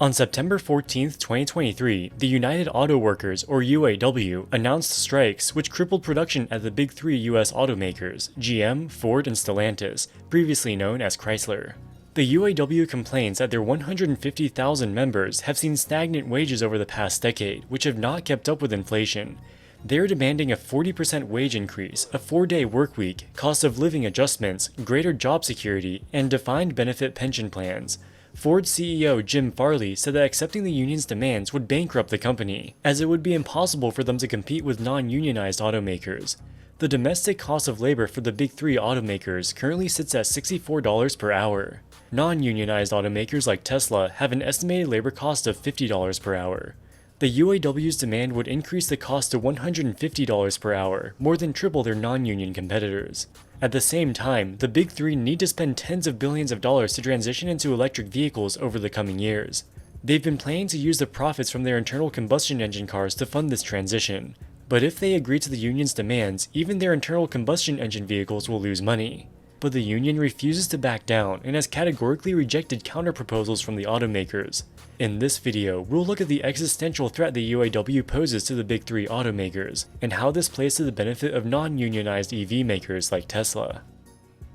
On September 14, 2023, the United Auto Workers, or UAW, announced strikes which crippled production at the big three US automakers, GM, Ford, and Stellantis, previously known as Chrysler. The UAW complains that their 150,000 members have seen stagnant wages over the past decade, which have not kept up with inflation. They're demanding a 40% wage increase, a 4-day workweek, cost of living adjustments, greater job security, and defined benefit pension plans. Ford CEO Jim Farley said that accepting the union's demands would bankrupt the company, as it would be impossible for them to compete with non-unionized automakers. The domestic cost of labor for the big three automakers currently sits at $64 per hour. Non-unionized automakers like Tesla have an estimated labor cost of $50 per hour. The UAW's demand would increase the cost to $150 per hour, more than triple their non-union competitors. At the same time, the big three need to spend tens of billions of dollars to transition into electric vehicles over the coming years. They've been planning to use the profits from their internal combustion engine cars to fund this transition. But if they agree to the union's demands, even their internal combustion engine vehicles will lose money. But the union refuses to back down and has categorically rejected counterproposals from the automakers. In this video, we'll look at the existential threat the UAW poses to the big three automakers, and how this plays to the benefit of non-unionized EV makers like Tesla.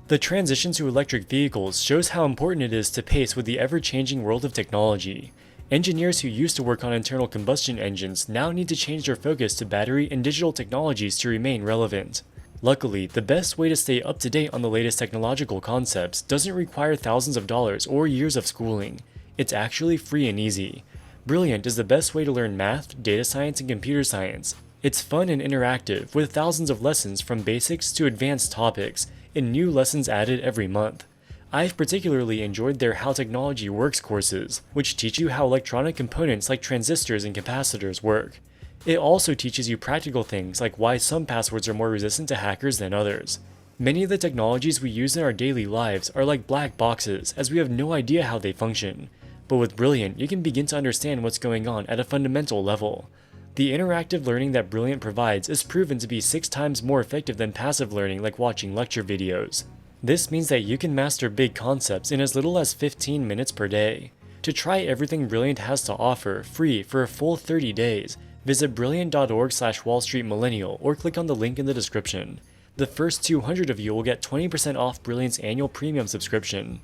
The transition to electric vehicles shows how important it is to pace with the ever-changing world of technology. Engineers who used to work on internal combustion engines now need to change their focus to battery and digital technologies to remain relevant. Luckily, the best way to stay up to date on the latest technological concepts doesn't require thousands of dollars or years of schooling. It's actually free and easy. Brilliant is the best way to learn math, data science, and computer science. It's fun and interactive, with thousands of lessons from basics to advanced topics, and new lessons added every month. I've particularly enjoyed their How Technology Works courses, which teach you how electronic components like transistors and capacitors work. It also teaches you practical things like why some passwords are more resistant to hackers than others. Many of the technologies we use in our daily lives are like black boxes, as we have no idea how they function. But with Brilliant, you can begin to understand what's going on at a fundamental level. The interactive learning that Brilliant provides is proven to be 6 times more effective than passive learning like watching lecture videos. This means that you can master big concepts in as little as 15 minutes per day. To try everything Brilliant has to offer, free for a full 30 days, visit brilliant.org/WallStreetMillennial or click on the link in the description. The first 200 of you will get 20% off Brilliant's annual premium subscription.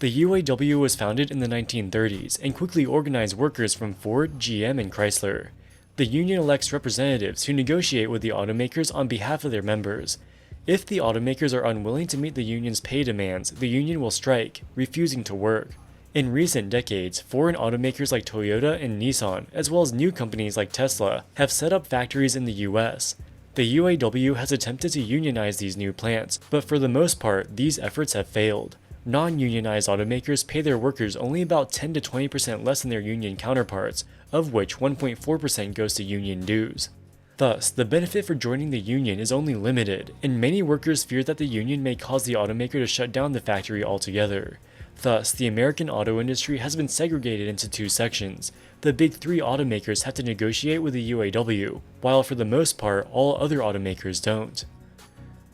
The UAW was founded in the 1930s and quickly organized workers from Ford, GM, and Chrysler. The union elects representatives who negotiate with the automakers on behalf of their members. If the automakers are unwilling to meet the union's pay demands, the union will strike, refusing to work. In recent decades, foreign automakers like Toyota and Nissan, as well as new companies like Tesla, have set up factories in the US. The UAW has attempted to unionize these new plants, but for the most part, these efforts have failed. Non-unionized automakers pay their workers only about 10 to 20% less than their union counterparts, of which 1.4% goes to union dues. Thus, the benefit for joining the union is only limited, and many workers fear that the union may cause the automaker to shut down the factory altogether. Thus, the American auto industry has been segregated into 2 sections. The big three automakers have to negotiate with the UAW, while for the most part, all other automakers don't.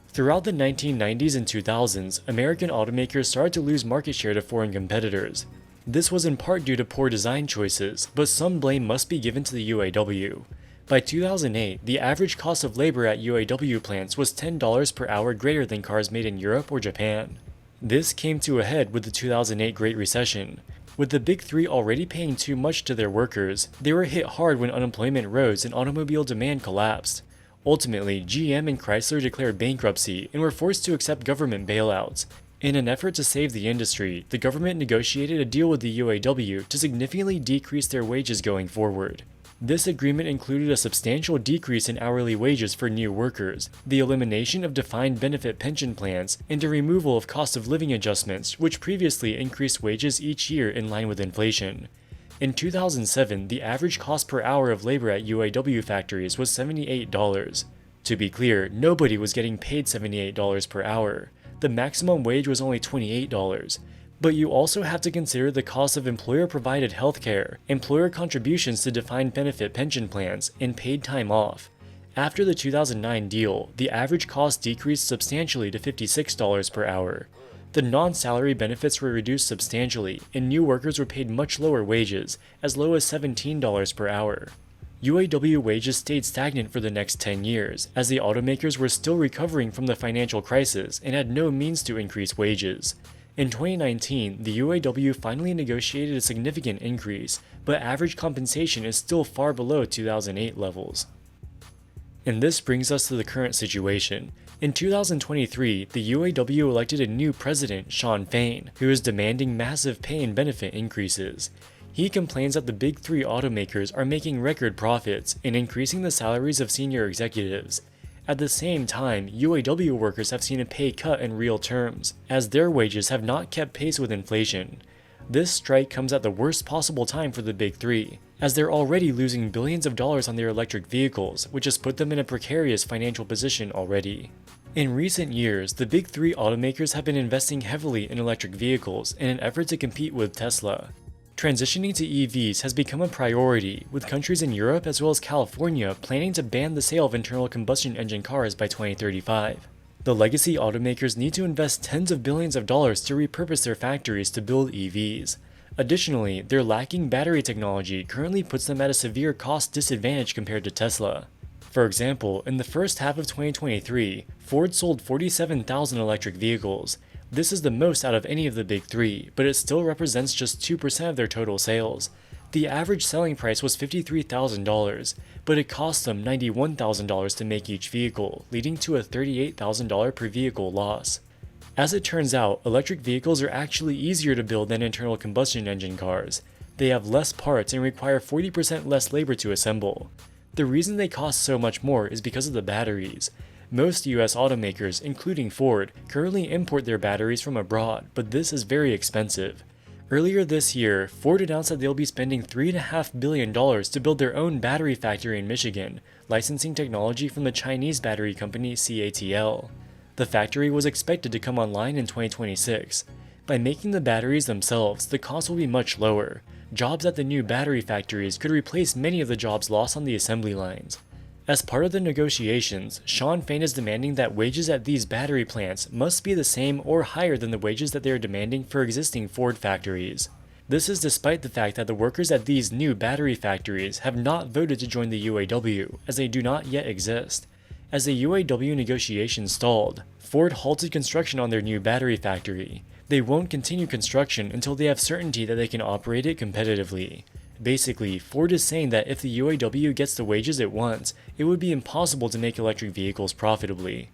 Throughout the 1990s and 2000s, American automakers started to lose market share to foreign competitors. This was in part due to poor design choices, but some blame must be given to the UAW. By 2008, the average cost of labor at UAW plants was $10 per hour greater than cars made in Europe or Japan. This came to a head with the 2008 Great Recession. With the big three already paying too much to their workers, they were hit hard when unemployment rose and automobile demand collapsed. Ultimately, GM and Chrysler declared bankruptcy and were forced to accept government bailouts. In an effort to save the industry, the government negotiated a deal with the UAW to significantly decrease their wages going forward. This agreement included a substantial decrease in hourly wages for new workers, the elimination of defined benefit pension plans, and a removal of cost of living adjustments, which previously increased wages each year in line with inflation. In 2007, the average cost per hour of labor at UAW factories was $78. To be clear, nobody was getting paid $78 per hour. The maximum wage was only $28. But you also have to consider the cost of employer-provided healthcare, employer contributions to defined benefit pension plans, and paid time off. After the 2009 deal, the average cost decreased substantially to $56 per hour. The non-salary benefits were reduced substantially, and new workers were paid much lower wages, as low as $17 per hour. UAW wages stayed stagnant for the next 10 years, as the automakers were still recovering from the financial crisis and had no means to increase wages. In 2019, the UAW finally negotiated a significant increase, but average compensation is still far below 2008 levels. And this brings us to the current situation. In 2023, the UAW elected a new president, Shawn Fain, who is demanding massive pay and benefit increases. He complains that the big three automakers are making record profits and increasing the salaries of senior executives. At the same time, UAW workers have seen a pay cut in real terms, as their wages have not kept pace with inflation. This strike comes at the worst possible time for the big three, as they're already losing billions of dollars on their electric vehicles, which has put them in a precarious financial position already. In recent years, the big three automakers have been investing heavily in electric vehicles in an effort to compete with Tesla. Transitioning to EVs has become a priority, with countries in Europe as well as California planning to ban the sale of internal combustion engine cars by 2035. The legacy automakers need to invest tens of billions of dollars to repurpose their factories to build EVs. Additionally, their lacking battery technology currently puts them at a severe cost disadvantage compared to Tesla. For example, in the first half of 2023, Ford sold 47,000 electric vehicles. This is the most out of any of the big three, but it still represents just 2% of their total sales. The average selling price was $53,000, but it cost them $91,000 to make each vehicle, leading to a $38,000 per vehicle loss. As it turns out, electric vehicles are actually easier to build than internal combustion engine cars. They have less parts and require 40% less labor to assemble. The reason they cost so much more is because of the batteries. Most US automakers, including Ford, currently import their batteries from abroad, but this is very expensive. Earlier this year, Ford announced that they'll be spending $3.5 billion to build their own battery factory in Michigan, licensing technology from the Chinese battery company CATL. The factory was expected to come online in 2026. By making the batteries themselves, the cost will be much lower. Jobs at the new battery factories could replace many of the jobs lost on the assembly lines. As part of the negotiations, Shawn Fain is demanding that wages at these battery plants must be the same or higher than the wages that they are demanding for existing Ford factories. This is despite the fact that the workers at these new battery factories have not voted to join the UAW, as they do not yet exist. As the UAW negotiations stalled, Ford halted construction on their new battery factory. They won't continue construction until they have certainty that they can operate it competitively. Basically, Ford is saying that if the UAW gets the wages it wants, it would be impossible to make electric vehicles profitably.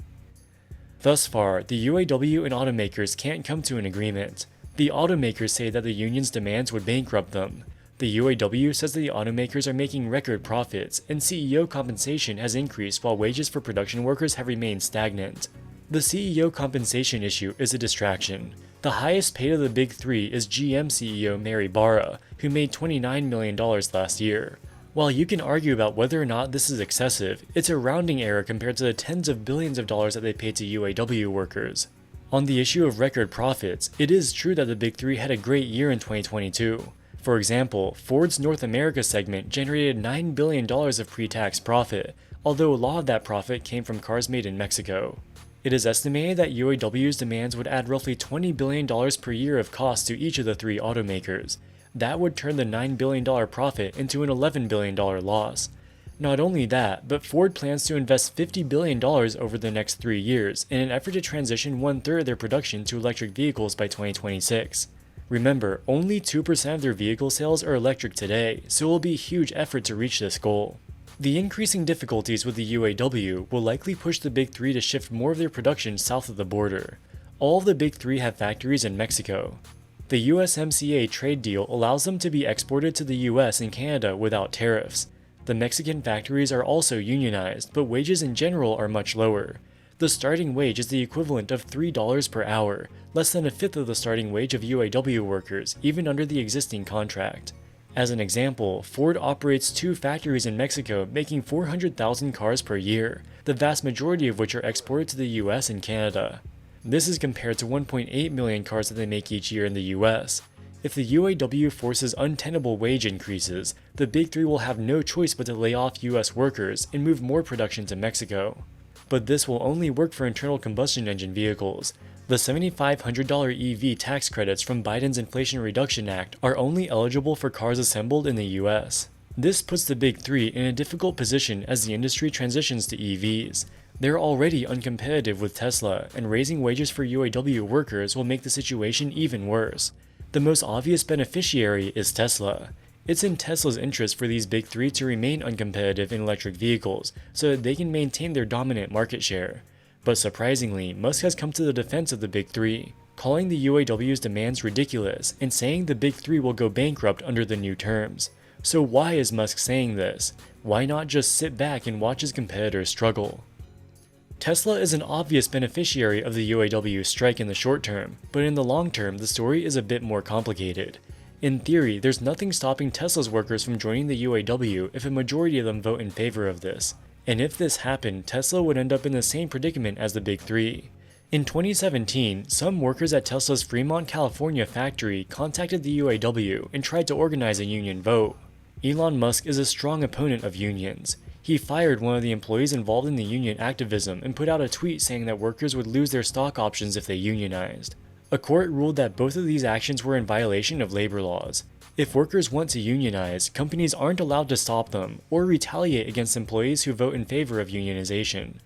Thus far, the UAW and automakers can't come to an agreement. The automakers say that the union's demands would bankrupt them. The UAW says that the automakers are making record profits, and CEO compensation has increased while wages for production workers have remained stagnant. The CEO compensation issue is a distraction. The highest paid of the big three is GM CEO Mary Barra, who made $29 million last year. While you can argue about whether or not this is excessive, it's a rounding error compared to the tens of billions of dollars that they paid to UAW workers. On the issue of record profits, it is true that the big three had a great year in 2022. For example, Ford's North America segment generated $9 billion of pre-tax profit, although a lot of that profit came from cars made in Mexico. It is estimated that UAW's demands would add roughly $20 billion per year of cost to each of the three automakers. That would turn the $9 billion profit into an $11 billion loss. Not only that, but Ford plans to invest $50 billion over the next 3 years in an effort to transition 1/3 of their production to electric vehicles by 2026. Remember, only 2% of their vehicle sales are electric today, so it will be a huge effort to reach this goal. The increasing difficulties with the UAW will likely push the big three to shift more of their production south of the border. All of the big three have factories in Mexico. The USMCA trade deal allows them to be exported to the US and Canada without tariffs. The Mexican factories are also unionized, but wages in general are much lower. The starting wage is the equivalent of $3 per hour, less than a fifth of the starting wage of UAW workers, even under the existing contract. As an example, Ford operates 2 factories in Mexico making 400,000 cars per year, the vast majority of which are exported to the US and Canada. This is compared to 1.8 million cars that they make each year in the US. If the UAW forces untenable wage increases, the big three will have no choice but to lay off US workers and move more production to Mexico. But this will only work for internal combustion engine vehicles. The $7,500 EV tax credits from Biden's Inflation Reduction Act are only eligible for cars assembled in the US. This puts the Big Three in a difficult position as the industry transitions to EVs. They're already uncompetitive with Tesla, and raising wages for UAW workers will make the situation even worse. The most obvious beneficiary is Tesla. It's in Tesla's interest for these Big Three to remain uncompetitive in electric vehicles so that they can maintain their dominant market share. But surprisingly, Musk has come to the defense of the Big Three, calling the UAW's demands ridiculous and saying the Big Three will go bankrupt under the new terms. So why is Musk saying this? Why not just sit back and watch his competitors struggle? Tesla is an obvious beneficiary of the UAW strike in the short term, but in the long term, the story is a bit more complicated. In theory, there's nothing stopping Tesla's workers from joining the UAW if a majority of them vote in favor of this. And if this happened, Tesla would end up in the same predicament as the Big Three. In 2017, some workers at Tesla's Fremont, California factory contacted the UAW and tried to organize a union vote. Elon Musk is a strong opponent of unions. He fired one of the employees involved in the union activism and put out a tweet saying that workers would lose their stock options if they unionized. A court ruled that both of these actions were in violation of labor laws. If workers want to unionize, companies aren't allowed to stop them or retaliate against employees who vote in favor of unionization.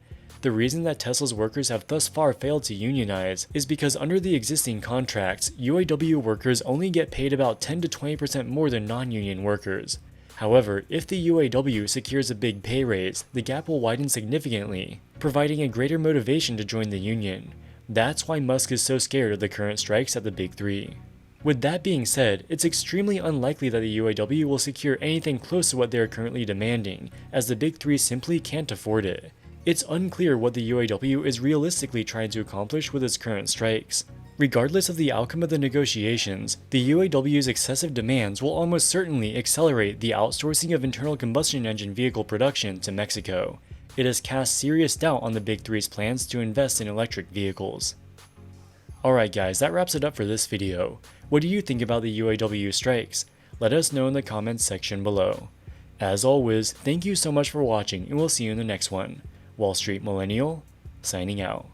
The reason that Tesla's workers have thus far failed to unionize is because under the existing contracts, UAW workers only get paid about 10 to 20% more than non-union workers. However, if the UAW secures a big pay raise, the gap will widen significantly, providing a greater motivation to join the union. That's why Musk is so scared of the current strikes at the Big Three. With that being said, it's extremely unlikely that the UAW will secure anything close to what they are currently demanding, as the Big Three simply can't afford it. It's unclear what the UAW is realistically trying to accomplish with its current strikes. Regardless of the outcome of the negotiations, the UAW's excessive demands will almost certainly accelerate the outsourcing of internal combustion engine vehicle production to Mexico. It has cast serious doubt on the Big Three's plans to invest in electric vehicles. Alright guys, that wraps it up for this video. What do you think about the UAW strikes? Let us know in the comments section below. As always, thank you so much for watching and we'll see you in the next one. Wall Street Millennial, signing out.